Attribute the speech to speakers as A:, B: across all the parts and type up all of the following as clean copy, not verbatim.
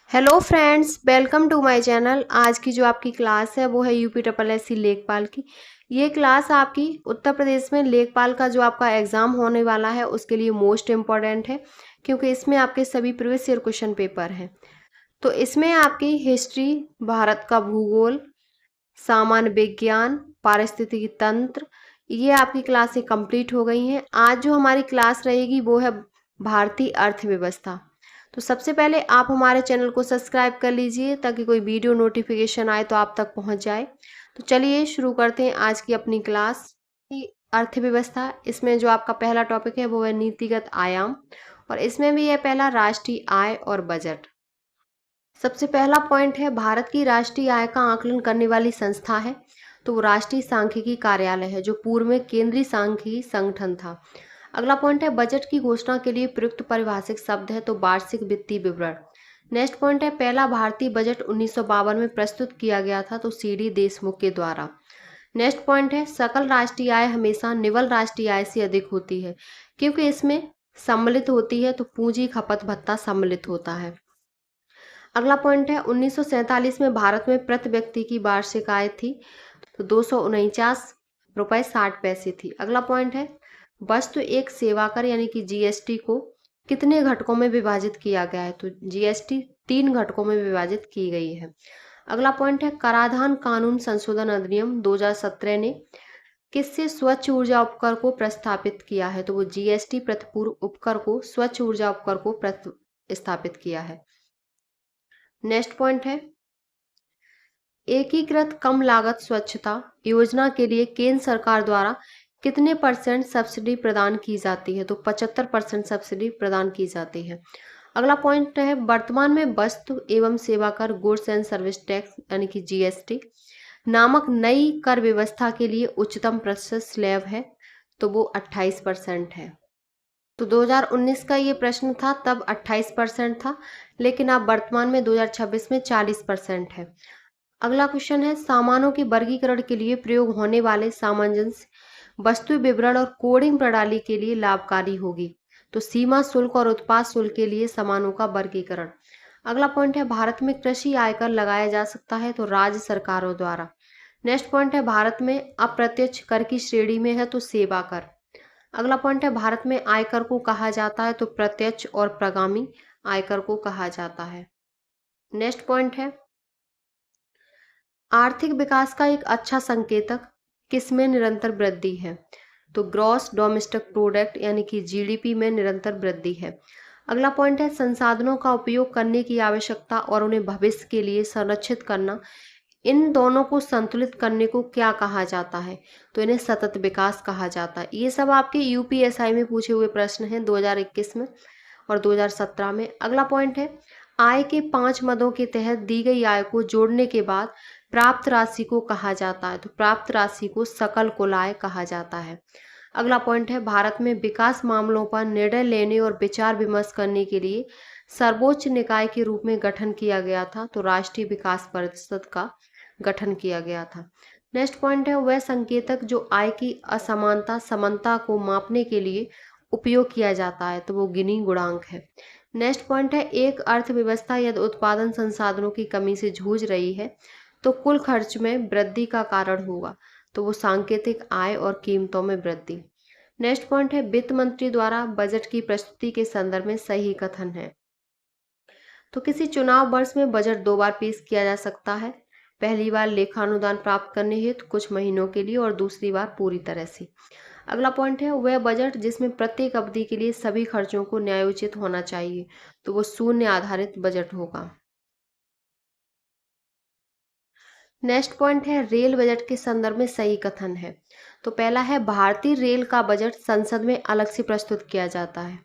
A: Hello friends, welcome to my channel. आज की जो आपकी क्लास है वो है यूपी ट्रिपल एस सी लेखपाल की। ये क्लास आपकी उत्तर प्रदेश में लेखपाल का जो आपका एग्ज़ाम होने वाला है उसके लिए मोस्ट इम्पॉर्टेंट है, क्योंकि इसमें आपके सभी प्रीवियस ईयर क्वेश्चन पेपर हैं। तो इसमें आपकी हिस्ट्री, भारत का भूगोल, सामान्य विज्ञान, पारिस्थितिकी तंत्र, ये आपकी क्लासें कंप्लीट हो गई हैं। आज जो हमारी क्लास रहेगी वो है भारतीय अर्थव्यवस्था। तो सबसे पहले आप हमारे चैनल को सब्सक्राइब कर लीजिए ताकि कोई वीडियो नोटिफिकेशन आए तो आप तक पहुंच जाए। तो चलिए शुरू करते हैं आज की अपनी क्लास की अर्थव्यवस्था। इसमें जो आपका पहला टॉपिक है वो है नीतिगत आयाम, और इसमें भी है पहला राष्ट्रीय आय और बजट। सबसे पहला पॉइंट है भारत की राष्ट्रीय आय का आकलन करने वाली संस्था है, तो वो राष्ट्रीय सांख्यिकी कार्यालय है, जो पूर्व में केंद्रीय सांख्यिकी संगठन था। अगला पॉइंट है बजट की घोषणा के लिए प्रयुक्त पारिभाषिक शब्द है, तो वार्षिक वित्तीय विवरण। नेक्स्ट पॉइंट है पहला भारतीय बजट 1952 में प्रस्तुत किया गया था, तो सीडी देशमुख के द्वारा। नेक्स्ट पॉइंट है सकल राष्ट्रीय आय हमेशा निवल राष्ट्रीय आय से अधिक होती है, क्योंकि इसमें सम्मिलित होती है, तो पूंजी खपत भत्ता सम्मिलित होता है। अगला पॉइंट है 1947 में भारत में प्रति व्यक्ति की वार्षिक आय थी, तो 249 रुपये 60 पैसे थी। अगला पॉइंट है वस्तु एक सेवा कर यानी कि जीएसटी को कितने घटकों में विभाजित किया गया है, तो जीएसटी 3 घटकों में विभाजित की गई है। अगला पॉइंट है कराधान कानून संशोधन अधिनियम 2017 ने किससे स्वच्छ ऊर्जा उपकर को प्रस्तापित किया है, तो वो जीएसटी प्रतिपूर्व उपकर को स्वच्छ ऊर्जा उपकर को स्थापित किया है। नेक्स्ट पॉइंट है एकीकृत कम लागत स्वच्छता योजना के लिए केंद्र सरकार द्वारा कितने % सब्सिडी प्रदान की जाती है, तो 75% सब्सिडी प्रदान की जाती है। अगला पॉइंट है वर्तमान में वस्तु एवं सेवा कर गुड्स एंड सर्विस टैक्स यानी कि जीएसटी नामक नई कर व्यवस्था के लिए उच्चतम प्रतिशत स्लैब है, तो वो 28% है। तो 2019 का ये प्रश्न था, तब 28% था, लेकिन अब वर्तमान में 2026 में 40% है। अगला क्वेश्चन है सामानों के वर्गीकरण के लिए प्रयोग होने वाले सामंजस्य वस्तु विवरण और कोडिंग प्रणाली के लिए लाभकारी होगी, तो सीमा शुल्क और उत्पाद शुल्क के लिए सामानों का वर्गीकरण। अगला पॉइंट है भारत में कृषि आयकर लगाया जा सकता है, तो राज्य सरकारों द्वारा। नेक्स्ट पॉइंट है भारत में अप्रत्यक्ष कर की श्रेणी में है, तो सेवा कर। अगला पॉइंट है भारत में आयकर को कहा जाता है, तो प्रत्यक्ष और प्रगामी आयकर को कहा जाता है। नेक्स्ट पॉइंट है आर्थिक विकास का एक अच्छा संकेतक किसमें निरंतर वृद्धि है, तो ग्रॉस डोमेस्टिक प्रोडक्ट यानी कि जीडीपी में निरंतर वृद्धि है। अगला पॉइंट है संसाधनों का उपयोग करने की आवश्यकता और उन्हें भविष्य के लिए संरक्षित करना, इन दोनों को संतुलित करने को क्या कहा जाता है, तो इन्हें सतत विकास कहा जाता है। ये सब आपके यूपीएसआई में पूछे हुए प्रश्न हैं 2021 में और 2017 में। अगला पॉइंट है आय के 5 मदों के तहत दी गई आय को जोड़ने के बाद प्राप्त राशि को कहा जाता है, तो प्राप्त राशि को सकल कुल आय कहा जाता है। अगला पॉइंट है भारत में विकास मामलों पर निर्णय लेने और विचार विमर्श करने के लिए सर्वोच्च निकाय के रूप में गठन किया गया था, तो राष्ट्रीय विकास परिषद का गठन किया गया था। नेक्स्ट पॉइंट है वह संकेतक जो आय की असमानता समता को मापने के लिए उपयोग किया जाता है, तो वो गिनी गुणांक है। नेक्स्ट पॉइंट है एक अर्थव्यवस्था यदि उत्पादन संसाधनों की कमी से जूझ रही है तो कुल खर्च में वृद्धि का कारण होगा, तो वो सांकेतिक आय और कीमतों में वृद्धि। नेक्स्ट पॉइंट है वित्त मंत्री द्वारा बजट की प्रस्तुति के संदर्भ में सही कथन है, तो किसी चुनाव वर्ष में बजट 2 बार पेश किया जा सकता है, पहली बार लेखानुदान प्राप्त करने हेतु कुछ महीनों के लिए और दूसरी बार पूरी तरह से। अगला पॉइंट है वह बजट जिसमें प्रत्येक अवधि के लिए सभी खर्चों को न्यायोचित होना चाहिए, तो वो शून्य आधारित बजट होगा। नेक्स्ट पॉइंट है रेल बजट के संदर्भ में सही कथन है, तो पहला है भारतीय रेल का बजट संसद में अलग से प्रस्तुत किया जाता है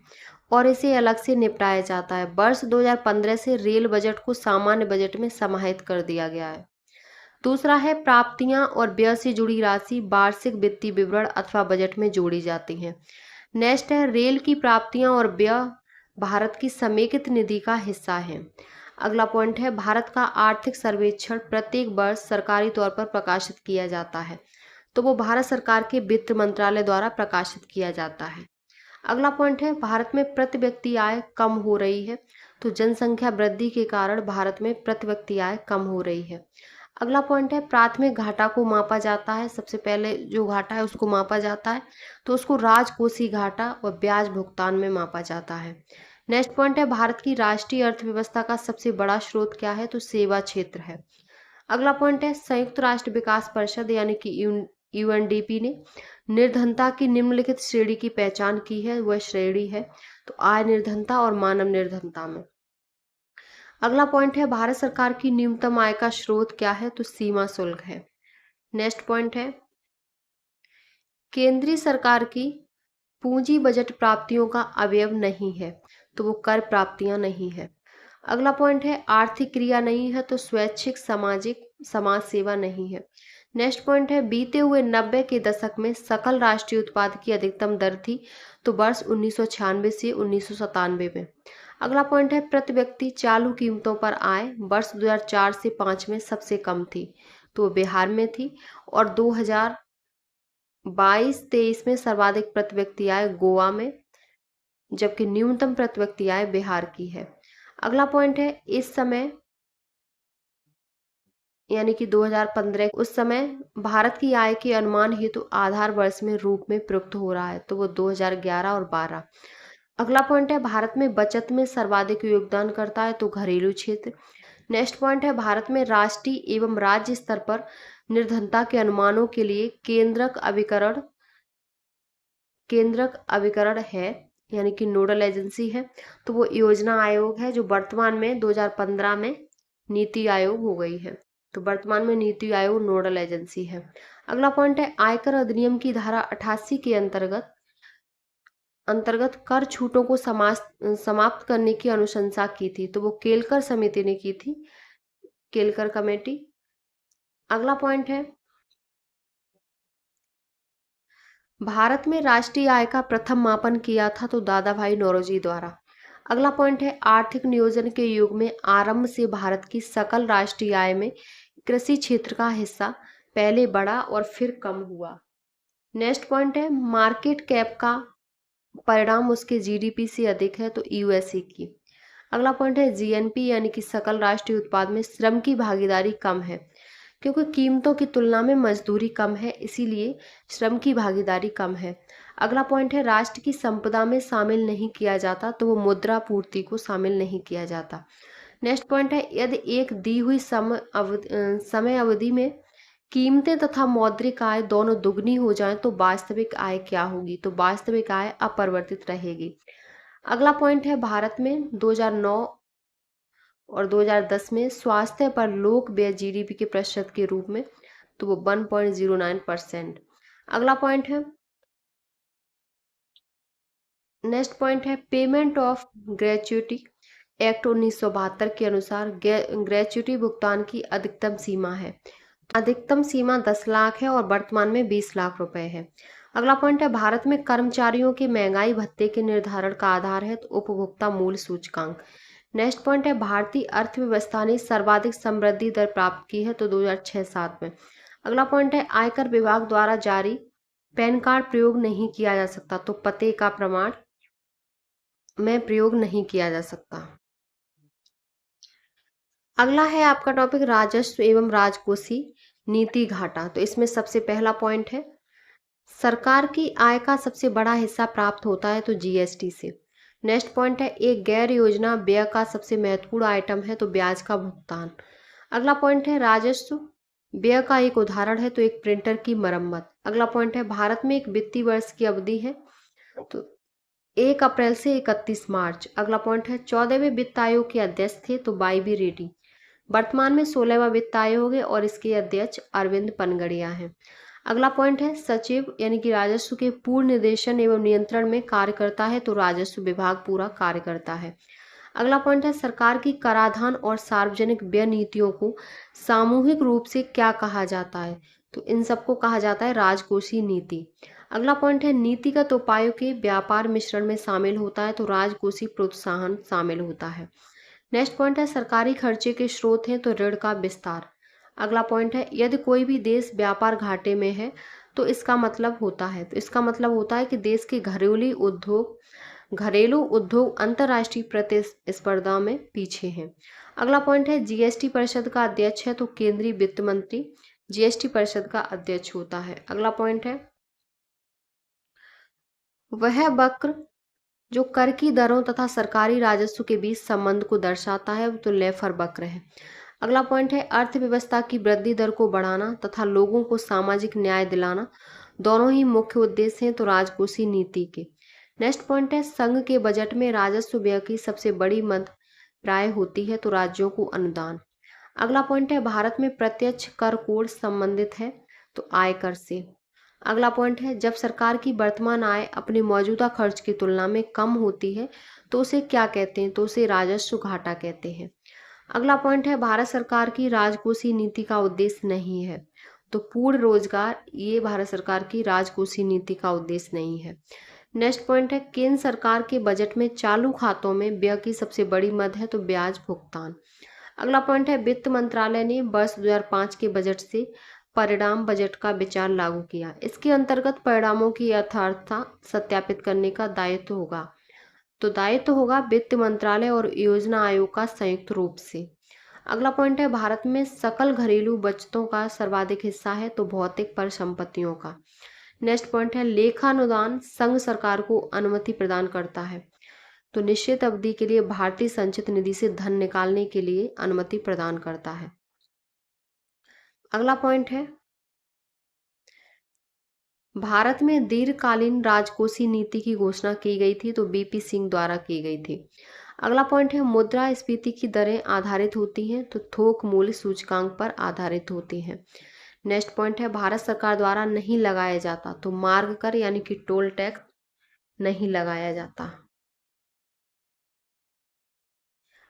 A: और इसे अलग से निपटाया जाता है। वर्ष 2015 से रेल बजट को सामान्य बजट में समाहित कर दिया गया है। दूसरा है प्राप्तियां और व्यय से जुड़ी राशि वार्षिक वित्तीय विवरण अथवा बजट में जोड़ी जाती हैं। नेक्स्ट है रेल की प्राप्तियां और व्यय भारत की समेकित निधि का हिस्सा है। अगला पॉइंट है भारत का आर्थिक सर्वेक्षण प्रत्येक वर्ष सरकारी तौर पर प्रकाशित किया जाता है, तो वो भारत सरकार के वित्त मंत्रालय द्वारा प्रकाशित किया जाता है। अगला पॉइंट है भारत में प्रति व्यक्ति आय कम हो रही है, तो जनसंख्या वृद्धि के कारण भारत में प्रति व्यक्ति आय कम हो रही है। अगला पॉइंट है प्राथमिक घाटा को मापा जाता है। सबसे पहले जो घाटा है उसको मापा जाता है, तो उसको राजकोषीय घाटा और ब्याज भुगतान में मापा जाता है। नेक्स्ट पॉइंट है भारत की राष्ट्रीय अर्थव्यवस्था का सबसे बड़ा स्रोत क्या है, तो सेवा क्षेत्र है। अगला पॉइंट है संयुक्त राष्ट्र विकास परिषद यानी कि यूएनडीपी ने निर्धनता की निम्नलिखित श्रेणी की पहचान की है। वह श्रेणी है तो आय निर्धनता और मानव निर्धनता में। अगला पॉइंट है भारत सरकार की न्यूनतम आय का स्रोत क्या है, तो सीमा शुल्क है। नेक्स्ट पॉइंट है केंद्रीय सरकार की पूंजी बजट प्राप्तियों का अवयव नहीं है, तो वो कर प्राप्तियां नहीं है। अगला पॉइंट है आर्थिक क्रिया नहीं है, तो स्वैच्छिक सामाजिक समाज सेवा नहीं है। नेक्स्ट पॉइंट है बीते हुए 90 के दशक में सकल राष्ट्रीय उत्पाद की अधिकतम दर थी, तो वर्ष 1996 से 1997 में। अगला पॉइंट है प्रति व्यक्ति चालू कीमतों पर आय वर्ष 2004 से 5 में सबसे कम थी, तो बिहार में थी, और 2022-23 में सर्वाधिक प्रति व्यक्ति आय गोवा में, जबकि न्यूनतम प्रति व्यक्ति आय बिहार की है। अगला पॉइंट है इस समय यानी कि 2015 उस समय भारत की आय के अनुमान हेतु आधार वर्ष में रूप में प्रयुक्त हो रहा है, तो वो 2011 और 12। अगला पॉइंट है भारत में बचत में सर्वाधिक योगदान करता है, तो घरेलू क्षेत्र। नेक्स्ट पॉइंट है भारत में राष्ट्रीय एवं राज्य स्तर पर निर्धनता के अनुमानों के लिए केंद्रक अभिकरण है यानी कि नोडल एजेंसी है, तो वो योजना आयोग है जो वर्तमान में 2015 में नीति आयोग हो गई है, तो वर्तमान में नीति आयोग नोडल एजेंसी है। अगला पॉइंट है आयकर अधिनियम की धारा 88 के अंतर्गत कर छूटों को समाप्त करने की अनुशंसा की थी, तो वो केलकर समिति ने की थी, केलकर कमेटी। अगला पॉइंट है भारत में राष्ट्रीय आय का प्रथम मापन किया था, तो दादा भाई नौरोजी द्वारा। अगला पॉइंट है आर्थिक नियोजन के युग में आरंभ से भारत की सकल राष्ट्रीय आय में कृषि क्षेत्र का हिस्सा पहले बढ़ा और फिर कम हुआ। नेक्स्ट पॉइंट है मार्केट कैप का परिणाम उसके जीडीपी से अधिक है, तो यूएसए की। अगला पॉइंट है जीएनपी यानी कि सकल राष्ट्रीय उत्पाद में श्रम की भागीदारी कम है, क्योंकि कीमतों की तुलना में मजदूरी कम है, इसीलिए श्रम की भागीदारी कम है। अगला पॉइंट है राष्ट्र की संपदा में शामिल नहीं किया जाता, तो वो मुद्रा पूर्ति को शामिल नहीं किया जाता। नेक्स्ट पॉइंट है यदि एक दी हुई समय अवधि में कीमतें तथा मौद्रिक आय दोनों दुगनी हो जाएं तो वास्तविक आय क्या होगी, तो वास्तविक आय अपरिवर्तित रहेगी। अगला पॉइंट है भारत में 2009 और 2010 में स्वास्थ्य पर लोक व्यय जीडीपी के प्रतिशत के रूप में, तो वो 1.09%। अगला पॉइंट है नेक्स्ट पॉइंट है पेमेंट ऑफ ग्रेच्युटी एक्ट 1972 के अनुसार ग्रेच्युटी भुगतान की अधिकतम सीमा है। अधिकतम सीमा 10 लाख है और वर्तमान में 20 लाख रुपए है। अगला पॉइंट है भारत में कर्मचारियों के महंगाई भत्ते के निर्धारण का आधार है, तो उपभोक्ता मूल्य सूचकांक। नेक्स्ट पॉइंट है भारतीय अर्थव्यवस्था ने सर्वाधिक समृद्धि दर प्राप्त की है, तो 2006-07 में। अगला पॉइंट है आयकर विभाग द्वारा जारी पैन कार्ड प्रयोग नहीं किया जा सकता, तो पते का प्रमाण में प्रयोग नहीं किया जा सकता। अगला है आपका टॉपिक राजस्व एवं राजकोषीय नीति घाटा। तो इसमें सबसे पहला पॉइंट है सरकार की आय का सबसे बड़ा हिस्सा प्राप्त होता है, तो जीएसटी से। नेक्स्ट पॉइंट है एक गैर योजना व्यय का सबसे महत्वपूर्ण आइटम है, तो ब्याज का भुगतान। अगला पॉइंट है राजस्व व्यय का एक उदाहरण है, तो एक प्रिंटर की मरम्मत। अगला पॉइंट है भारत में एक वित्तीय वर्ष की अवधि है, तो 1 अप्रैल से 31 मार्च। अगला पॉइंट है 14वें वित्त आयोग के अध्यक्ष थे, तो वाई.बी. रेड्डी। वर्तमान में 16वां वित्त आयोग है और इसके अध्यक्ष अरविंद पनगड़िया हैं। अगला पॉइंट है सचिव यानी कि राजस्व के पूर्ण निर्देशन एवं नियंत्रण में कार्य करता है, तो राजस्व विभाग पूरा कार्य करता है। अगला पॉइंट है सरकार की कराधान और सार्वजनिक व्यय नीतियों को सामूहिक रूप से क्या कहा जाता है, तो इन सबको कहा जाता है राजकोषीय नीति। अगला पॉइंट है नीतिगत उपायों के व्यापार मिश्रण में शामिल होता है, तो राजकोषीय प्रोत्साहन शामिल होता है। नेक्स्ट पॉइंट है सरकारी खर्चे के स्रोत हैं, तो ऋण का विस्तार। अगला पॉइंट है यदि कोई भी देश व्यापार घाटे में है तो इसका मतलब होता है कि देश के घरेलू उद्योग घरेलू उद्योग अंतर्राष्ट्रीय प्रतिस्पर्धा में पीछे हैं। अगला पॉइंट है जीएसटी परिषद का अध्यक्ष है तो केंद्रीय वित्त मंत्री जीएसटी परिषद का अध्यक्ष होता है। अगला पॉइंट है वह वक्र जो कर की दरों तथा सरकारी राजस्व के बीच संबंध को दर्शाता है तो लेफर वक्र है। अगला पॉइंट है अर्थव्यवस्था की वृद्धि दर को बढ़ाना तथा लोगों को सामाजिक न्याय दिलाना दोनों ही मुख्य उद्देश्य हैं तो राजकोषीय नीति के। नेक्स्ट पॉइंट है संघ के बजट में राजस्व व्यय की सबसे बड़ी मद प्राय होती है तो राज्यों को अनुदान। अगला पॉइंट है भारत में प्रत्यक्ष कर कोड संबंधित है तो आयकर से। अगला पॉइंट है जब सरकार की वर्तमान आय अपने मौजूदा खर्च की तुलना में कम होती है तो उसे क्या कहते हैं तो उसे राजस्व घाटा कहते हैं। अगला पॉइंट है भारत सरकार की राजकोषीय नीति का उद्देश्य नहीं है तो पूर्ण रोजगार ये भारत सरकार की राजकोषीय नीति का उद्देश्य नहीं है। नेक्स्ट पॉइंट है केंद्र सरकार के बजट में चालू खातों में व्यय की सबसे बड़ी मद है तो ब्याज भुगतान। अगला पॉइंट है वित्त मंत्रालय ने वर्ष 2005 के बजट से परिणाम बजट का विचार लागू किया। इसके अंतर्गत परिणामों की यथार्थता सत्यापित करने का दायित्व होगा तो दायित्व होगा वित्त मंत्रालय और योजना आयोग का संयुक्त रूप से। अगला पॉइंट है भारत में सकल घरेलू बचतों का सर्वाधिक हिस्सा है तो भौतिक परिसंपत्तियों का। नेक्स्ट पॉइंट है लेखानुदान संघ सरकार को अनुमति प्रदान करता है तो निश्चित अवधि के लिए भारतीय संचित निधि से धन निकालने के लिए अनुमति प्रदान करता है। अगला पॉइंट है भारत में दीर्घकालीन राजकोषीय नीति की घोषणा की गई थी तो बीपी सिंह द्वारा की गई थी। अगला पॉइंट है मुद्रास्फीति की दरें आधारित होती हैं तो थोक मूल्य सूचकांक पर आधारित होती हैं। नेक्स्ट पॉइंट है भारत सरकार द्वारा नहीं लगाया जाता तो मार्ग कर यानी कि टोल टैक्स नहीं लगाया जाता।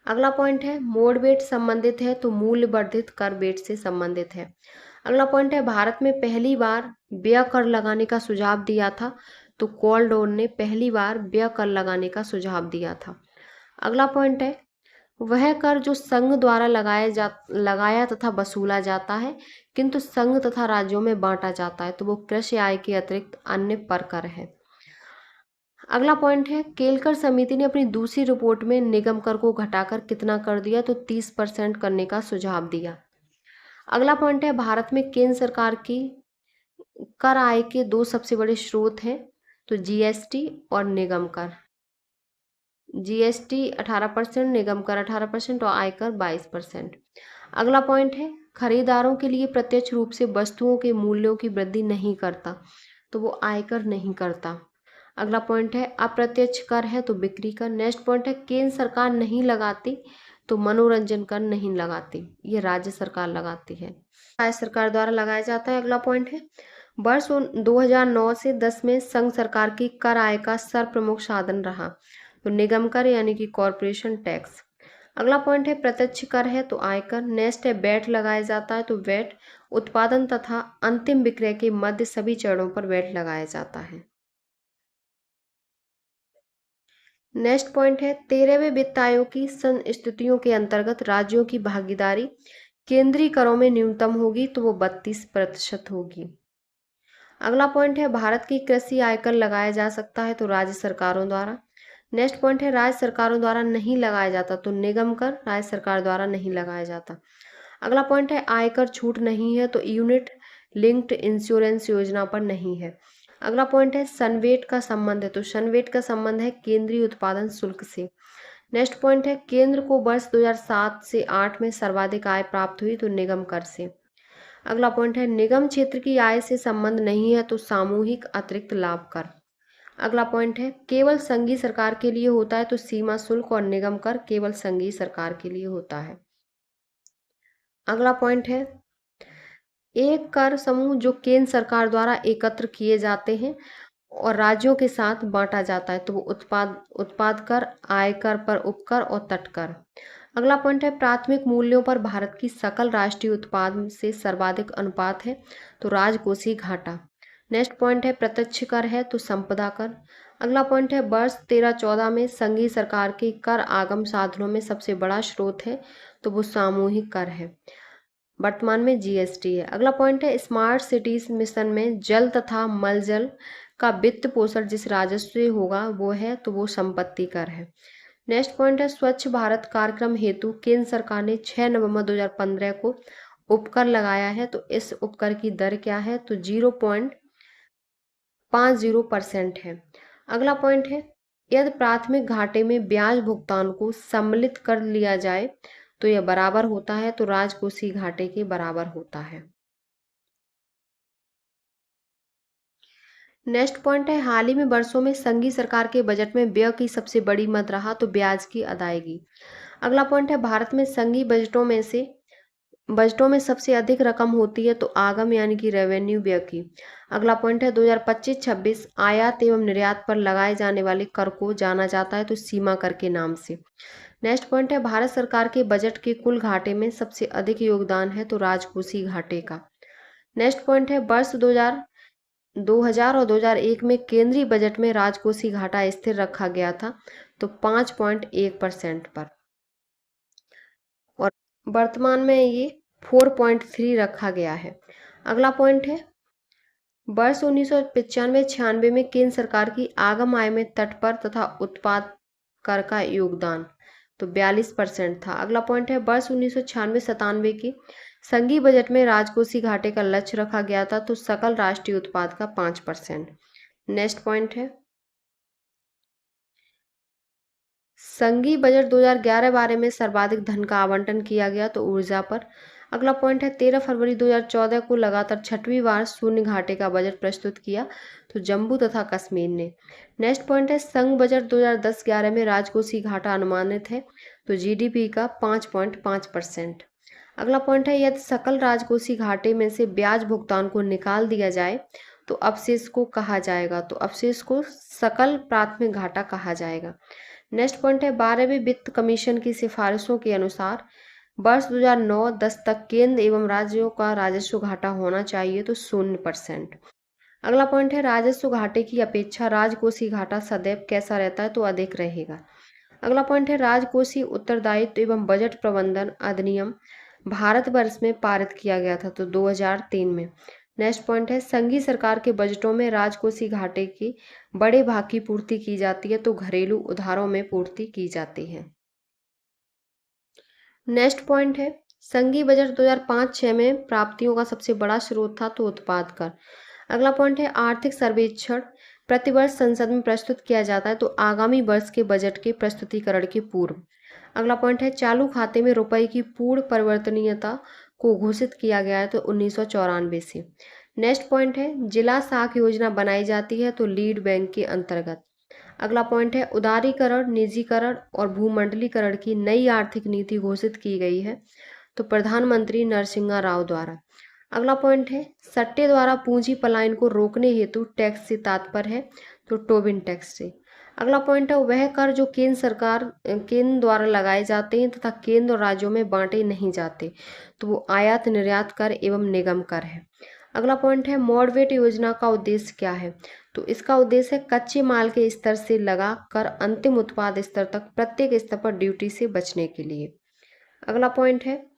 A: अगला पॉइंट है मोड बेट संबंधित है तो मूल्य वर्धित कर बेट से संबंधित है। अगला पॉइंट है भारत में पहली बार व्यय कर लगाने का सुझाव दिया था तो कॉलडोन ने पहली बार व्यय कर लगाने का सुझाव दिया था। अगला पॉइंट है वह कर जो संघ द्वारा लगाया तथा वसूला जाता है किंतु संघ तथा राज्यों में बांटा जाता है तो वो कृषि आय के अतिरिक्त अन्य पर कर है। अगला पॉइंट है केलकर समिति ने अपनी दूसरी रिपोर्ट में निगम कर को घटाकर कितना कर दिया तो 30% करने का सुझाव दिया। अगला पॉइंट है भारत में केंद्र सरकार की कर आय के दो सबसे बड़े स्रोत हैं तो जीएसटी और निगम कर। जीएसटी 18%, निगम कर 18% और आयकर 22%। अगला पॉइंट है खरीदारों के लिए प्रत्यक्ष रूप से वस्तुओं के मूल्यों की वृद्धि नहीं करता तो वो आयकर नहीं करता। अगला पॉइंट है अप्रत्यक्ष कर है तो बिक्री कर। नेक्स्ट पॉइंट है केंद्र सरकार नहीं लगाती तो मनोरंजन कर नहीं लगाती, ये राज्य सरकार लगाती है, राज्य सरकार द्वारा लगाया जाता है। अगला पॉइंट है वर्ष 2009 से 10 में संघ सरकार की कर आय का सर्वप्रमुख साधन रहा तो निगम कर यानी कि कॉरपोरेशन टैक्स। अगला पॉइंट है प्रत्यक्ष कर है तो आयकर। नेक्स्ट है वैट लगाया जाता है तो वैट उत्पादन तथा अंतिम विक्रय के मध्य सभी चरणों पर वैट लगाया जाता है। नेक्स्ट पॉइंट है 13वें वित्त आयोग की संस्तुतियों के अंतर्गत राज्यों की भागीदारी केंद्रीय करों में न्यूनतम होगी तो वो 32% होगी। अगला पॉइंट है भारत की कृषि आयकर लगाया जा सकता है तो राज्य सरकारों द्वारा। नेक्स्ट पॉइंट है राज्य सरकारों द्वारा नहीं लगाया जाता तो निगम कर राज्य सरकार द्वारा नहीं लगाया जाता। अगला पॉइंट है आयकर छूट नहीं है तो यूनिट लिंक्ड इंश्योरेंस योजना पर नहीं है। अगला पॉइंट है सनवेट का संबंध है तो सनवेट का संबंध है केंद्रीय उत्पादन शुल्क से। नेक्स्ट पॉइंट है केंद्र को वर्ष 2007 से 8 में सर्वाधिक आय प्राप्त हुई तो निगम कर से। अगला पॉइंट है निगम क्षेत्र की आय से संबंध नहीं है तो सामूहिक अतिरिक्त लाभ कर। अगला पॉइंट है केवल संघीय सरकार के लिए होता है तो सीमा शुल्क और निगम कर केवल संघीय सरकार के लिए होता है। अगला पॉइंट है एक कर समूह जो केंद्र सरकार द्वारा एकत्र किए जाते हैं और राज्यों के साथ बांटा जाता है तो वो उत्पाद कर, आयकर पर उपकर और तटकर। अगला पॉइंट है प्राथमिक मूल्यों पर भारत की सकल राष्ट्रीय उत्पाद से सर्वाधिक अनुपात है तो राजकोषीय घाटा। नेक्स्ट पॉइंट है प्रत्यक्ष कर है तो संपदा कर। अगला पॉइंट है वर्ष 13-14 में संघीय सरकार के कर आगम साधनों में सबसे बड़ा स्रोत है तो वो सामूहिक कर है, वर्तमान में जीएसटी है। अगला पॉइंट है स्मार्ट सिटीज मिशन में जल तथा मलजल का वित्त पोषण जिस राजस्व से होगा वो है, तो वो संपत्ति कर है। नेक्स्ट पॉइंट है स्वच्छ भारत कार्यक्रम हेतु केंद्र सरकार ने 6 नवंबर 2015 को उपकर लगाया है, तो इस उपकर की दर क्या है, तो 0.50% है। अगला पॉइंट है यदि प्राथमिक घाटे में ब्याज भुगतान को सम्मिलित कर लिया जाए तो यह बराबर होता है, तो राजकोषीय घाटे के बराबर होता है। नेक्स्ट पॉइंट है हाल ही में वर्षों में संघीय सरकार के बजट में व्यय की सबसे बड़ी मद रहा, तो ब्याज की अदायगी। अगला पॉइंट है भारत में संघीय बजटों में सबसे अधिक रकम होती है, तो आगम यानी कि रेवेन्यू व्यय की। अगला पॉइंट है 2025-26 आयात एवं निर्यात पर लगाए जाने वाले कर को जाना जाता है, तो सीमा कर के नाम से। नेक्स्ट पॉइंट है भारत सरकार के बजट के कुल घाटे में सबसे अधिक योगदान है, तो राजकोषीय घाटे का। नेक्स्ट पॉइंट है वर्ष 2000 और 2001 में केंद्रीय बजट में राजकोषीय घाटा स्थिर रखा गया था, तो 5.1% पर, और वर्तमान में ये 4.3 रखा गया है। अगला पॉइंट है वर्ष 1995-96 में केंद्र सरकार की आगम आय में तट पर तथा उत्पाद कर का योगदान, तो 42% था। अगला पॉइंट है वर्ष 1996-97 की संघीय बजट में राजकोषीय घाटे का लक्ष्य रखा गया था, तो सकल राष्ट्रीय उत्पाद का 5%। नेक्स्ट पॉइंट है संघीय बजट 2011-12 में सर्वाधिक धन का आवंटन किया गया, तो ऊर्जा पर। अगला पॉइंट है 13 फरवरी 2014 को लगातार 6वीं बार शून्य घाटे का बजट प्रस्तुत किया, तो जम्मू तथा कश्मीर ने। नेक्स्ट पॉइंट है संघ बजट 2010-11 में राजकोषीय घाटा अनुमानित है, तो जीडीपी का 5.5%। अगला पॉइंट है यदि सकल राजकोषीय घाटे में से ब्याज भुगतान को निकाल दिया जाए तो अवशेष को कहा जाएगा, तो अवशेष को सकल प्राथमिक घाटा कहा जाएगा। नेक्स्ट पॉइंट है 12वें वित्त कमीशन की सिफारिशों के अनुसार वर्ष 2009-10 तक केंद्र एवं राज्यों का राजस्व घाटा होना चाहिए, तो 0%। अगला पॉइंट है राजस्व घाटे की अपेक्षा राजकोषीय घाटा सदैव कैसा रहता है, तो अधिक रहेगा। अगला पॉइंट है राजकोषीय उत्तरदायित्व एवं बजट प्रबंधन अधिनियम भारतवर्ष में पारित किया गया था, तो 2003 में। नेक्स्ट पॉइंट है संघीय सरकार के बजटों में राजकोषीय घाटे की बड़े भाग की पूर्ति की जाती है, तो घरेलू उधारों में पूर्ति की जाती है। नेक्स्ट पॉइंट है संघीय बजट 2005-06 में प्राप्तियों का सबसे बड़ा स्रोत था, तो उत्पाद कर। अगला पॉइंट है आर्थिक सर्वेक्षण प्रतिवर्ष संसद में प्रस्तुत किया जाता है, तो आगामी वर्ष के बजट के प्रस्तुतिकरण के पूर्व। अगला पॉइंट है चालू खाते में रुपए की पूर्ण परिवर्तनीयता को घोषित किया गया है, तो 1994 से। नेक्स्ट पॉइंट है जिला साख योजना बनाई जाती है, तो लीड बैंक के अंतर्गत। अगला पॉइंट है उदारीकरण, निजीकरण और भूमंडलीकरण की नई आर्थिक नीति घोषित की गई है, तो प्रधानमंत्री नरसिम्हा राव द्वारा। अगला पॉइंट है सट्टे द्वारा पूंजी पलायन को रोकने हेतु टैक्स से तात्पर्य है, तो टोबिन टैक्स से। अगला पॉइंट है वह कर जो केंद्र द्वारा लगाए जाते हैं तथा केंद्र और राज्यों में बांटे नहीं जाते, तो वो आयात निर्यात कर एवं निगम कर है। अगला पॉइंट है मॉडरेट योजना का उद्देश्य क्या है, तो इसका उद्देश्य है कच्चे माल के स्तर से लगा कर अंतिम उत्पाद स्तर तक प्रत्येक स्तर पर ड्यूटी से बचने के लिए। अगला पॉइंट है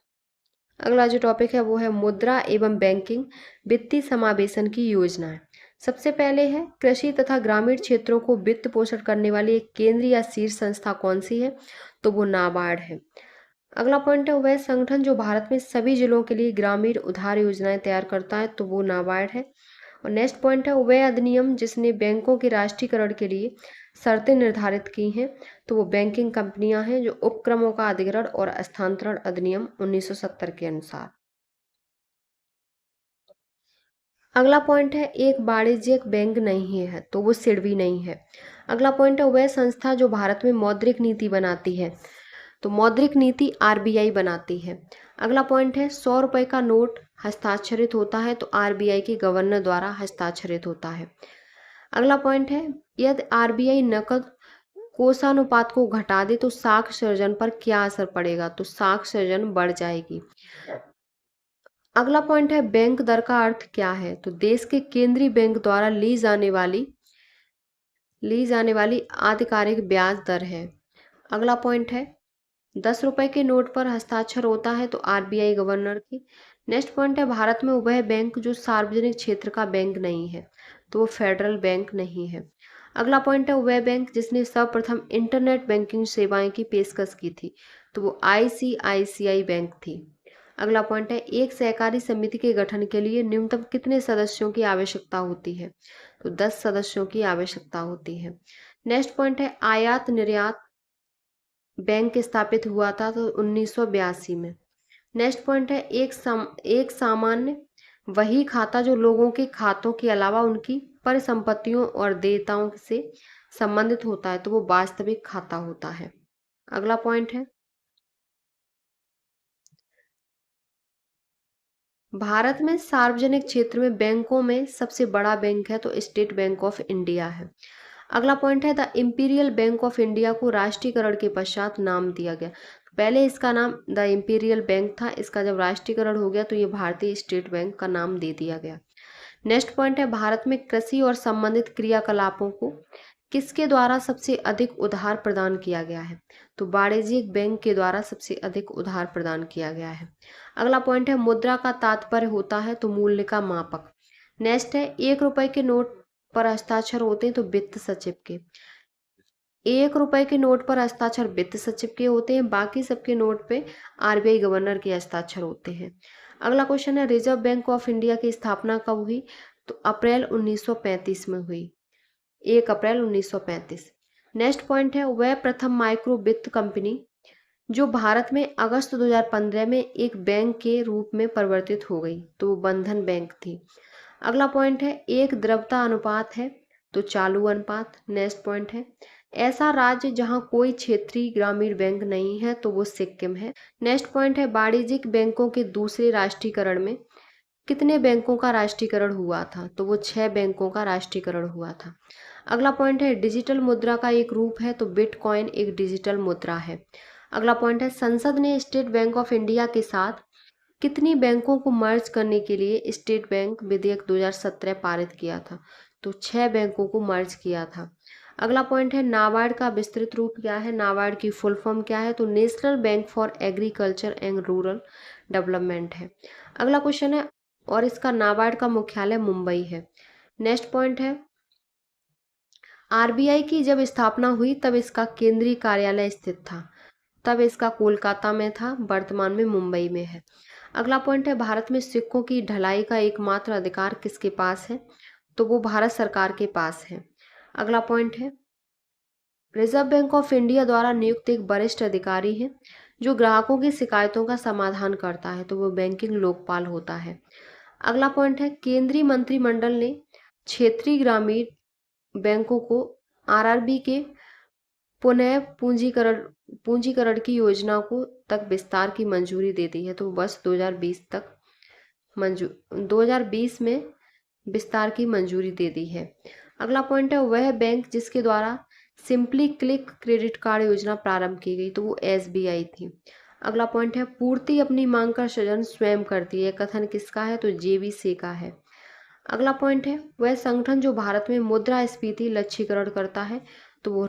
A: अगला जो टॉपिक है वो है मुद्रा एवं बैंकिंग वित्तीय समावेशन की योजनाएं। सबसे पहले है कृषि तथा ग्रामीण क्षेत्रों को वित्त पोषण करने वाली एक केंद्रीय या शीर्ष संस्था कौन सी है, तो वो नाबार्ड है। अगला पॉइंट है वह संगठन जो भारत में सभी जिलों के लिए ग्रामीण उधार योजनाएं तैयार करता है, तो वो नाबार्ड है। और नेक्स्ट पॉइंट है वह अधिनियम जिसने बैंकों के राष्ट्रीयकरण के लिए शर्तें निर्धारित की हैं, तो वो बैंकिंग कंपनियां हैं जो उपक्रमों का अधिग्रहण और स्थानांतरण अधिनियम 1970 के अनुसार। अगला पॉइंट है एक वाणिज्यिक बैंक नहीं है, तो वो सिडबी नहीं है। अगला पॉइंट है वह संस्था जो भारत में मौद्रिक नीति बनाती है, तो मौद्रिक नीति आरबीआई बनाती है। अगला पॉइंट है 100 रुपए का नोट हस्ताक्षरित होता है, तो आरबीआई के गवर्नर द्वारा हस्ताक्षरित होता है। अगला पॉइंट है यदि आरबीआई नकद कोषानुपात को घटा दे तो साख सृजन पर क्या असर पड़ेगा, तो साख सृजन बढ़ जाएगी। अगला पॉइंट है बैंक दर का अर्थ क्या है, तो देश के केंद्रीय बैंक द्वारा ली जाने वाली आधिकारिक ब्याज दर है। अगला पॉइंट है 10 रुपए के नोट पर हस्ताक्षर होता है, तो आरबीआई गवर्नर की। नेक्स्ट पॉइंट है भारत में वह बैंक जो सार्वजनिक क्षेत्र का बैंक नहीं है, तो वो फेडरल बैंक नहीं है। अगला पॉइंट है वह बैंक जिसने सर्वप्रथम इंटरनेट बैंकिंग सेवाएं की पेशकश की थी, तो वो आईसीआईसीआई बैंक थी। अगला पॉइंट है एक सहकारी समिति के गठन के लिए न्यूनतम कितने सदस्यों की आवश्यकता होती है, तो 10 सदस्यों की आवश्यकता होती है। नेक्स्ट पॉइंट है आयात निर्यात बैंक स्थापित हुआ था तो 1982 में। नेक्स्ट पॉइंट है एक सामान्य वही खाता जो लोगों के खातों के अलावा उनकी परिसंपत्तियों और देयताओं से संबंधित होता है, तो वो वास्तविक खाता होता है। अगला पॉइंट है भारत में सार्वजनिक क्षेत्र में बैंकों में सबसे बड़ा बैंक है तो स्टेट बैंक ऑफ इंडिया है। अगला पॉइंट है the imperial bank of India को राष्ट्रीयकरण के पश्चात नाम दिया गया। पहले इसका नाम द इंपीरियल बैंक था, इसका जब राष्ट्रीयकरण हो गया तो ये भारतीय स्टेट बैंक का नाम दे दिया गया। नेक्स्ट पॉइंट है भारत में कृषि और संबंधित क्रियाकलापों को किसके द्वारा सबसे अधिक उधार प्रदान किया गया है, तो वाणिज्यिक बैंक के द्वारा सबसे अधिक उधार प्रदान किया गया है। अगला पॉइंट है मुद्रा का तात्पर्य होता है तो मूल्य का मापक। नेक्स्ट है 1 रुपए के नोट पर हस्ताक्षर होते हैं तो वित्त सचिव के। 1 रुपए के नोट पर हस्ताक्षर वित्त सचिव के होते हैं, बाकी सबके नोट पे आरबीआई गवर्नर के हस्ताक्षर होते हैं। अगला क्वेश्चन है रिजर्व बैंक ऑफ इंडिया की स्थापना कब हुई, तो अप्रैल 1935 में हुई, 1 अप्रैल 1935। नेक्स्ट पॉइंट है वह प्रथम माइक्रो वित्त कंपनी जो भारत में अगस्त 2015 में एक बैंक के रूप में परिवर्तित हो गई, तो वो बंधन बैंक थी। अगला पॉइंट है एक द्रव्यता अनुपात है तो चालू अनुपात। नेक्स्ट पॉइंट है ऐसा राज्य जहां कोई क्षेत्रीय ग्रामीण बैंक नहीं है, तो वो सिक्किम है। नेक्स्ट पॉइंट है वाणिज्यिक बैंकों के दूसरे राष्ट्रीयकरण में कितने बैंकों का राष्ट्रीयकरण हुआ था, तो वो 6 बैंकों का राष्ट्रीयकरण हुआ था। अगला पॉइंट है डिजिटल मुद्रा का एक रूप है तो बिटकॉइन एक डिजिटल मुद्रा है। अगला पॉइंट है संसद ने स्टेट बैंक ऑफ इंडिया के साथ कितनी बैंकों को मर्ज करने के लिए स्टेट बैंक विधेयक 2017 पारित किया था, तो 6 बैंकों को मर्ज किया था। अगला पॉइंट है नाबार्ड का विस्तृत रूप क्या है, नाबार्ड की फुल फॉर्म क्या है, तो national bank for agriculture and rural development है। अगला क्वेश्चन है और इसका नाबार्ड का मुख्यालय मुंबई है। नेक्स्ट पॉइंट है आरबीआई की जब स्थापना हुई तब इसका केंद्रीय कार्यालय स्थित था, तब इसका कोलकाता में था, वर्तमान में मुंबई में है। अगला पॉइंट है भारत में सिक्कों की ढलाई का एकमात्र अधिकार किसके पास है, तो वो भारत सरकार के पास है। अगला पॉइंट है रिजर्व बैंक ऑफ इंडिया द्वारा नियुक्त एक वरिष्ठ अधिकारी है जो ग्राहकों की शिकायतों का समाधान करता है, तो वो बैंकिंग लोकपाल होता है। अगला पॉइंट है केंद्रीय मंत्रिमंडल ने क्षेत्रीय ग्रामीण बैंकों को आरआरबी के पुनः पूंजीकरण की योजना को तक विस्तार की मंजूरी दे दी है, तो वर्ष 2020 तक 2020 में विस्तार की मंजूरी दे दी है। अगला पॉइंट है वह बैंक जिसके द्वारा सिंपली क्लिक क्रेडिट कार्ड योजना प्रारंभ की गई, तो वो एसबीआई थी। अगला पॉइंट है पूर्ति अपनी मांग का सृजन स्वयं करती है, कथन किसका है, तो जेबीसी का है। अगला पॉइंट है वह संगठन जो भारत में मुद्रास्फीति लक्ष्यीकरण करता है, तो वो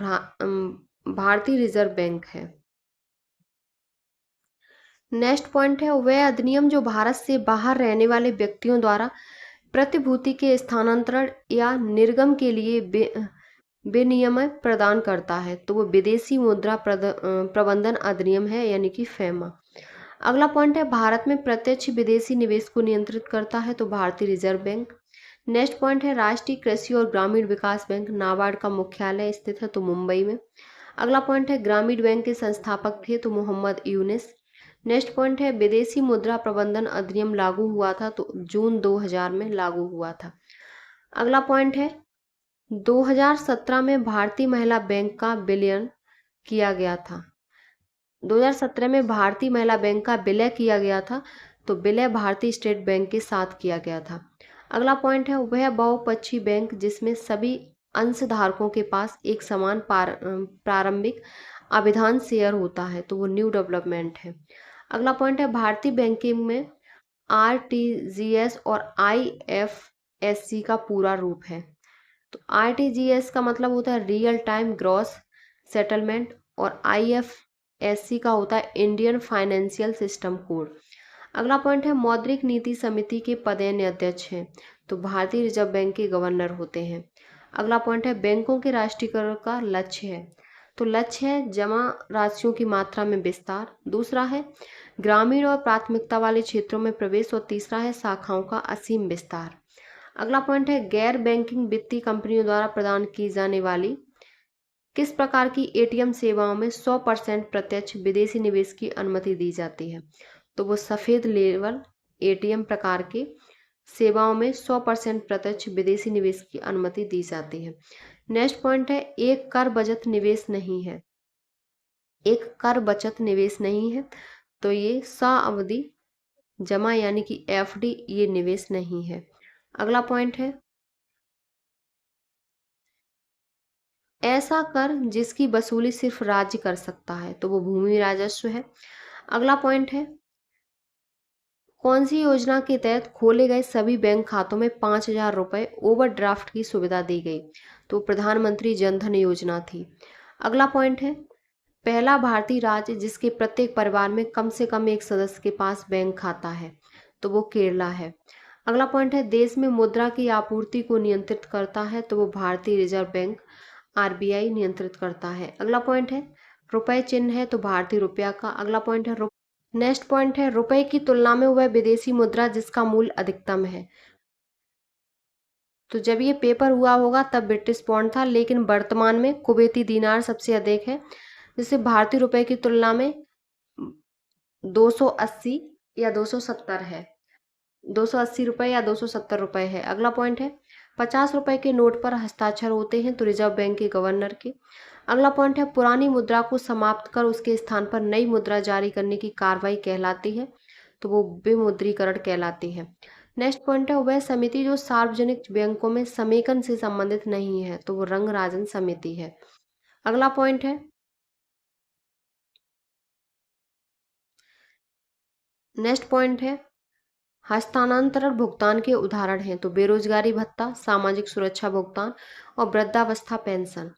A: भारतीय रिजर्व बैंक है। नेक्स्ट पॉइंट है वह अधिनियम जो भारत से बाहर रहने वाले व्यक्तियों द्वारा प्रतिभूति के स्थानांतरण या निर्गम के लिए विनियमन प्रदान करता है, तो वो विदेशी मुद्रा प्रबंधन अधिनियम है, यानी कि फेमा। अगला पॉइंट है भारत में प्रत्यक्ष विदेशी निवेश को नियंत्रित करता है, तो भारतीय रिजर्व बैंक। नेक्स्ट पॉइंट है राष्ट्रीय कृषि और ग्रामीण विकास बैंक नाबार्ड का मुख्यालय स्थित है, तो मुंबई में। अगला पॉइंट है ग्रामीण बैंक के संस्थापक थे तो मोहम्मद यूनिस। नेक्स्ट पॉइंट है विदेशी मुद्रा प्रबंधन अधिनियम लागू हुआ था तो जून 2000 में लागू हुआ था। अगला पॉइंट है 2017 में भारतीय महिला बैंक का विलयन किया गया था। 2017 में भारतीय महिला बैंक का विलय किया गया था, तो विलय भारतीय स्टेट बैंक के साथ किया गया था। अगला पॉइंट है वह बहुपक्षीय बैंक जिसमें सभी अंशधारकों के पास एक समान प्रारंभिक अभिधान शेयर होता है, तो वो न्यू डेवलपमेंट है। अगला पॉइंट है भारतीय बैंकिंग में आरटीजीएस और आईएफएससी का पूरा रूप है, तो आरटीजीएस का मतलब होता है रियल टाइम ग्रॉस सेटलमेंट और आईएफएससी का होता है इंडियन फाइनेंशियल सिस्टम कोड। अगला पॉइंट है मौद्रिक नीति समिति के पदेन अध्यक्ष हैं, तो भारतीय रिजर्व बैंक के गवर्नर होते हैं। अगला पॉइंट है बैंकों के राष्ट्रीयकरण का लक्ष्य है, तो लक्ष्य है जमा राशियों की मात्रा में विस्तार। दूसरा है ग्रामीण और प्राथमिकता वाले क्षेत्रों में प्रवेश और तीसरा है शाखाओं का असीम विस्तार। अगला पॉइंट है गैर बैंकिंग वित्तीय कंपनियों द्वारा प्रदान की जाने वाली किस प्रकार की एटीएम सेवाओं में 100% प्रत्यक्ष विदेशी निवेश की अनुमति दी जाती है, तो वो सफेद लेवल एटीएम प्रकार के सेवाओं में 100% प्रत्यक्ष विदेशी निवेश की अनुमति दी जाती है। नेक्स्ट पॉइंट है एक कर बचत निवेश नहीं है, एक कर बचत निवेश नहीं है, तो ये सावधि जमा यानी कि एफडी ये निवेश नहीं है। अगला पॉइंट है ऐसा कर जिसकी वसूली सिर्फ राज्य कर सकता है, तो वो भूमि राजस्व है। अगला पॉइंट है कौन सी योजना के तहत खोले गए सभी बैंक खातों में 5,000 रुपये ओवरड्राफ्ट की सुविधा दी गई, तो प्रधानमंत्री जनधन योजना थी। अगला पॉइंट है पहला भारतीय राज्य जिसके प्रत्येक परिवार में कम से कम एक सदस्य के पास बैंक खाता है, तो वो केरला है। अगला पॉइंट है देश में मुद्रा की आपूर्ति को नियंत्रित करता है, तो वो भारतीय रिजर्व बैंक आरबीआई नियंत्रित करता है। अगला पॉइंट है रुपए चिन्ह है, तो भारतीय रुपया का। अगला पॉइंट है नेक्स्ट पॉइंट है रुपए की तुलना में वह विदेशी मुद्रा जिसका मूल्य अधिकतम है, तो जब ये पेपर हुआ होगा तब ब्रिटिश पाउंड था, लेकिन वर्तमान में कुवैती दीनार सबसे अधिक है, जिससे भारतीय रुपए की तुलना में 280 या 270 है, 280 रुपए या 270 रुपए है। अगला पॉइंट है 50 रुपए के नोट पर हस्ताक्षर होते हैं, तो रिजर्व बैंक के गवर्नर के। अगला पॉइंट है पुरानी मुद्रा को समाप्त कर उसके स्थान पर नई मुद्रा जारी करने की कार्रवाई कहलाती है, तो वो विमुद्रीकरण कहलाती है। नेक्स्ट पॉइंट है वह समिति जो सार्वजनिक बैंकों में समेकन से संबंधित नहीं है, तो वो रंगराजन समिति है। अगला पॉइंट है नेक्स्ट पॉइंट है हस्तांतरण भुगतान के उदाहरण हैं, तो बेरोजगारी भत्ता, सामाजिक सुरक्षा भुगतान और वृद्धावस्था पेंशन।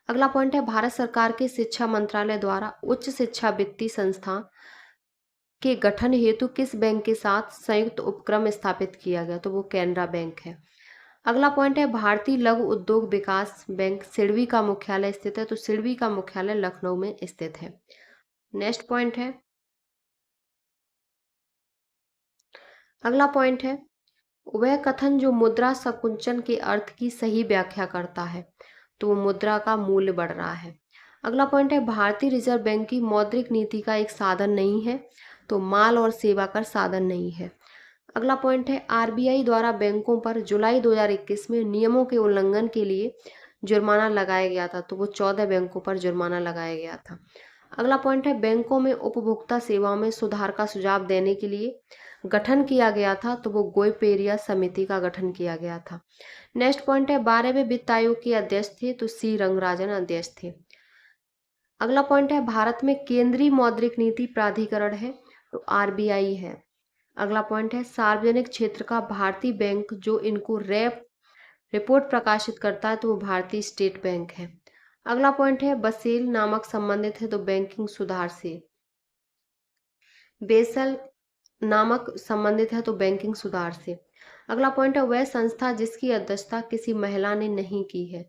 A: अगला पॉइंट है भारत सरकार के शिक्षा मंत्रालय द्वारा उच्च शिक्षा वित्तीय संस्थान के गठन हेतु किस बैंक के साथ संयुक्त उपक्रम स्थापित किया गया, तो वो कैनरा बैंक है। अगला पॉइंट है भारतीय लघु उद्योग विकास बैंक सिडबी का मुख्यालय स्थित है, तो सिडबी का मुख्यालय लखनऊ में स्थित है। नेक्स्ट पॉइंट है अगला पॉइंट है वह कथन जो मुद्रा संकुचन के अर्थ की सही व्याख्या करता है, तो वो मुद्रा का मूल्य बढ़ रहा है। अगला पॉइंट है भारतीय रिजर्व बैंक की मौद्रिक नीति का एक साधन नहीं है, तो माल और सेवा कर साधन नहीं है। अगला पॉइंट है आरबीआई द्वारा बैंकों पर जुलाई 2021 में नियमों के उल्लंघन के लिए जुर्माना लगाया गया था, तो वो 14 बैंकों पर जुर्माना लगाया गया था। अगला पॉइंट है बैंकों में उपभोक्ता सेवाओं में सुधार का सुझाव देने के लिए गठन किया गया था, तो वो गोयपेरिया समिति का गठन किया गया था। नेक्स्ट पॉइंट है 12वें वित्त आयोग के अध्यक्ष थे, तो सी रंगराजन अध्यक्ष थे। अगला पॉइंट है भारत में केंद्रीय मौद्रिक नीति प्राधिकरण है, तो आरबीआई है। अगला पॉइंट है सार्वजनिक क्षेत्र का भारतीय बैंक जो इनको रैप रिपोर्ट प्रकाशित करता है, तो वो भारतीय स्टेट बैंक है। अगला पॉइंट है बसेल नामक संबंधित है, तो बैंकिंग सुधार से। बेसल नामक संबंधित है, तो बैंकिंग सुधार से। अगला पॉइंट है वह संस्था जिसकी अध्यक्षता किसी महिला ने नहीं की है,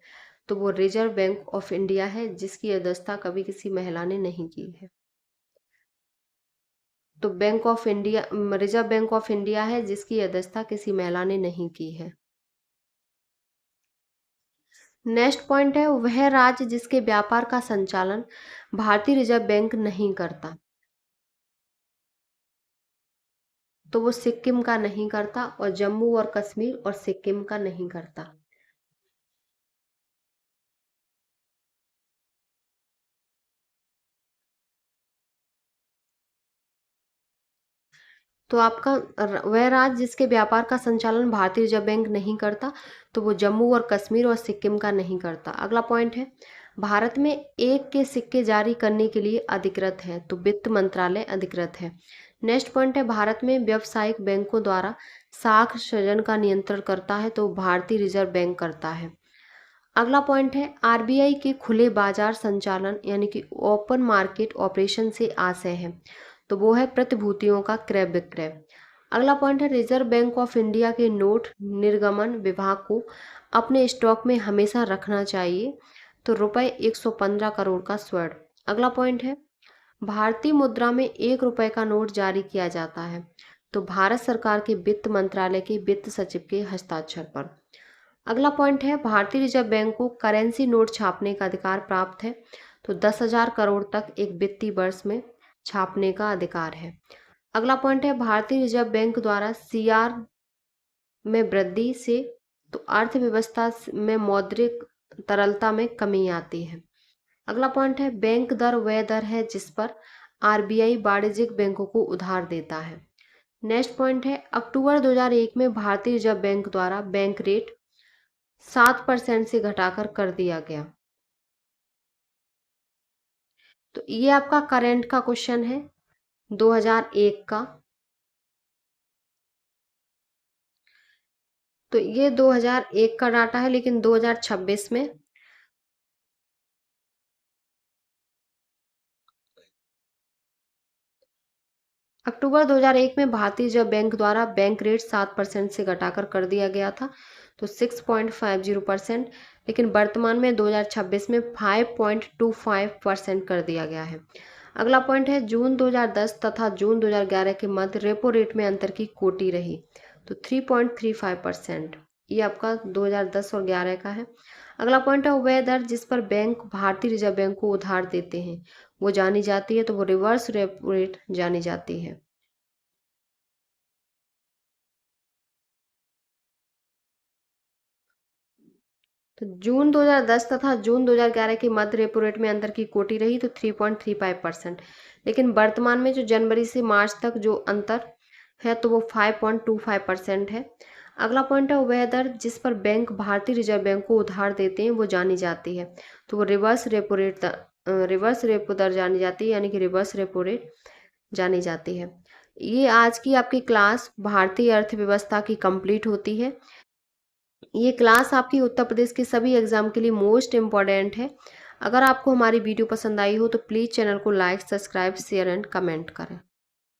A: तो वो रिजर्व बैंक ऑफ इंडिया है, जिसकी अध्यक्षता कभी किसी महिला ने नहीं की है। तो bank of India reserve bank of India है जिसकी अध्यक्षता किसी महिला ने नहीं की है। नेक्स्ट पॉइंट है वह राज्य जिसके व्यापार का संचालन भारतीय रिजर्व बैंक नहीं करता, तो वो सिक्किम का नहीं करता और जम्मू और कश्मीर और सिक्किम का नहीं करता। तो आपका वह राज्य जिसके व्यापार का संचालन भारतीय रिजर्व बैंक नहीं करता, तो वो जम्मू और कश्मीर और सिक्किम का नहीं करता। अगला पॉइंट है भारत में एक के सिक्के जारी करने के लिए अधिकृत है, तो वित्त मंत्रालय अधिकृत है। नेक्स्ट पॉइंट है भारत में व्यावसायिक बैंकों द्वारा साख सृजन का नियंत्रण करता है, तो भारतीय रिजर्व बैंक करता है। अगला पॉइंट है आरबीआई के खुले बाजार संचालन यानी कि ओपन मार्केट ऑपरेशन से आशय है, तो वो है प्रतिभूतियों का क्रय विक्रय। अगला पॉइंट है रिजर्व बैंक ऑफ इंडिया के नोट निर्गमन विभाग को अपने स्टॉक में हमेशा रखना चाहिए। तो रुपए 115 करोड़ का स्वर्ण। अगला पॉइंट है भारतीय मुद्रा में 1 रुपए का नोट जारी किया जाता है तो भारत सरकार के वित्त मंत्रालय के वित्त सचिव के हस्ताक्षर पर। अगला पॉइंट है भारतीय रिजर्व बैंक को करेंसी नोट छापने का अधिकार प्राप्त है तो 10,000 करोड़ तक एक वित्तीय वर्ष में छापने का अधिकार है। अगला पॉइंट है भारतीय रिजर्व बैंक द्वारा सीआर में वृद्धि से तो अर्थव्यवस्था में मौद्रिक तरलता में कमी आती है। अगला पॉइंट है बैंक दर वह दर है जिस पर आरबीआई वाणिज्यिक बैंकों को उधार देता है। नेक्स्ट पॉइंट है अक्टूबर 2001 में भारतीय रिजर्व बैंक द्वारा बैंक रेट 7% से घटाकर कर दिया गया। तो ये आपका करंट का क्वेश्चन है 2001 का। तो ये 2001 का डाटा है, लेकिन 2026 में अक्टूबर 2001 में भारतीय रिजर्व बैंक द्वारा बैंक रेट 7% से घटाकर कर दिया गया था तो 6.50%, लेकिन वर्तमान में 2026 में 5.25% कर दिया गया है। अगला पॉइंट है जून 2010 तथा जून 2011 के मध्य रेपो रेट में अंतर की कोटि रही तो 3.35%। ये आपका 2010 और 11 का है। अगला पॉइंट है वह दर जिस पर बैंक भारतीय रिजर्व बैंक को उधार देते हैं वो जानी जाती है तो वो रिवर्स रेपो रेट जानी जाती है। तो जून 2010 तथा जून 2011 के मध्य रेपो रेट में अंतर की कोटि रही तो 3.35%, लेकिन वर्तमान में जो जनवरी से मार्च तक जो अंतर है तो वो 5.25% है। अगला पॉइंट है वह दर जिस पर बैंक भारतीय रिजर्व बैंक को उधार देते हैं वो जानी जाती है तो वो रिवर्स रेपो दर जानी जाती है, यानी कि रिवर्स रेपो रेट जानी जाती है। ये आज की आपकी क्लास भारतीय अर्थव्यवस्था की कंप्लीट होती है। ये क्लास आपकी उत्तर प्रदेश के सभी एग्जाम के लिए मोस्ट इम्पॉर्टेंट है। अगर आपको हमारी वीडियो पसंद आई हो तो प्लीज़ चैनल को like, subscribe, share and comment करें।